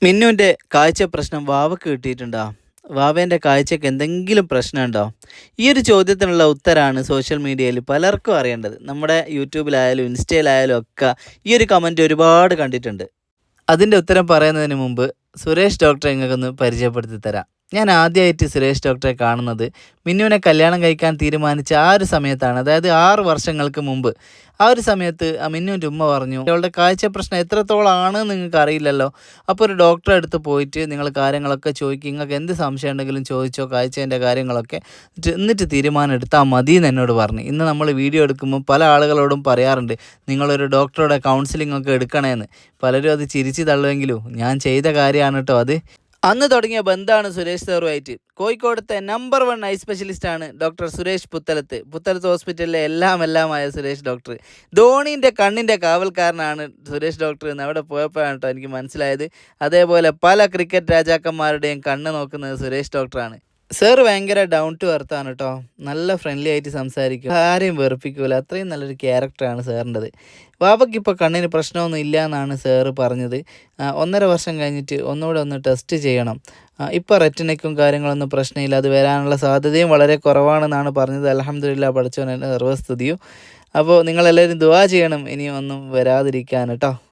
മിന്നുവിൻ്റെ കാഴ്ച പ്രശ്നം വാവക്ക് കിട്ടിയിട്ടുണ്ടോ? വാവേൻ്റെ കാഴ്ചയ്ക്ക് എന്തെങ്കിലും പ്രശ്നമുണ്ടോ? ഈ ഒരു ചോദ്യത്തിനുള്ള ഉത്തരമാണ് സോഷ്യൽ മീഡിയയിൽ പലർക്കും അറിയേണ്ടത്. നമ്മുടെ യൂട്യൂബിലായാലും ഇൻസ്റ്റയിലായാലും ഒക്കെ ഈ ഒരു കമൻറ്റ് ഒരുപാട് കണ്ടിട്ടുണ്ട്. അതിൻ്റെ ഉത്തരം പറയുന്നതിന് മുമ്പ് സുരേഷ് ഡോക്ടറെ നിങ്ങൾക്കൊന്ന് പരിചയപ്പെടുത്തി തരാം. ഞാൻ ആദ്യമായിട്ട് സുരേഷ് ഡോക്ടറെ കാണുന്നത് മിന്നുവിനെ കല്യാണം കഴിക്കാൻ തീരുമാനിച്ച ആ ഒരു സമയത്താണ്. അതായത് 6 വർഷങ്ങൾക്ക് മുമ്പ്. ആ ഒരു സമയത്ത് മിന്നുവിൻ്റെ ഉമ്മ പറഞ്ഞു, അവളുടെ കാഴ്ച പ്രശ്നം എത്രത്തോളമാണ് നിങ്ങൾക്ക് അറിയില്ലല്ലോ. അപ്പോൾ ഒരു ഡോക്ടറെ അടുത്ത് പോയിട്ട് നിങ്ങൾ കാര്യങ്ങളൊക്കെ ചോദിക്കും, നിങ്ങൾക്ക് എന്ത് സംശയം ഉണ്ടെങ്കിലും ചോദിച്ചോ, കാഴ്ചേൻ്റെ കാര്യങ്ങളൊക്കെ എന്നിട്ട് തീരുമാനം എടുത്താൽ മതി എന്ന് എന്നോട് പറഞ്ഞു. ഇന്ന് നമ്മൾ വീഡിയോ എടുക്കുമ്പോൾ പല ആളുകളോടും പറയാറുണ്ട്, നിങ്ങളൊരു ഡോക്ടറുടെ കൗൺസിലിംഗ് ഒക്കെ എടുക്കണേന്ന്. പലരും അത് ചിരിച്ച് തള്ളുമെങ്കിലും ഞാൻ ചെയ്ത കാര്യമാണ് കേട്ടോ അത്. അന്ന് തുടങ്ങിയ ബന്ധമാണ് സുരേഷ് സാറുമായിട്ട്. കോഴിക്കോടത്തെ നമ്പർ 1 ഐ സ്പെഷ്യലിസ്റ്റാണ് ഡോക്ടർ സുരേഷ് പുത്തലത്ത് ഹോസ്പിറ്റലിലെ എല്ലാമായ സുരേഷ് ഡോക്ടർ. ധോണീൻ്റെ കണ്ണിൻ്റെ കാവൽക്കാരനാണ് സുരേഷ് ഡോക്ടർ എന്ന് അവിടെ പോയപ്പോഴാണ് കേട്ടോ എനിക്ക് മനസ്സിലായത്. അതേപോലെ പല ക്രിക്കറ്റ് രാജാക്കന്മാരുടെയും കണ്ണ് നോക്കുന്നത് സുരേഷ് ഡോക്ടറാണ്. സാറ് ഭയങ്കര ഡൗൺ ടു എർത്ത് ആണ് കേട്ടോ. നല്ല ഫ്രണ്ട്ലി ആയിട്ട് സംസാരിക്കും, ആരെയും വെറുപ്പിക്കൂല. അത്രയും നല്ലൊരു ക്യാരക്ടറാണ് സാറിൻ്റെത്. വാവയ്ക്ക് ഇപ്പോൾ കണ്ണിന് പ്രശ്നമൊന്നും ഇല്ല എന്നാണ് സാറ് പറഞ്ഞത്. 1.5 വർഷം കഴിഞ്ഞിട്ട് ഒന്നുകൂടെ ഒന്ന് ടെസ്റ്റ് ചെയ്യണം. ഇപ്പോൾ റെറ്റിനയ്ക്കും കാര്യങ്ങളൊന്നും പ്രശ്നമില്ല, അത് വരാനുള്ള സാധ്യതയും വളരെ കുറവാണെന്നാണ് പറഞ്ഞത്. അൽഹംദുലില്ലാ, പഠിച്ചവൻ സർവ്വസ്തുതിയും. അപ്പോൾ നിങ്ങളെല്ലാവരും ദുആ ചെയ്യണം ഇനിയും ഒന്നും വരാതിരിക്കാൻ കേട്ടോ.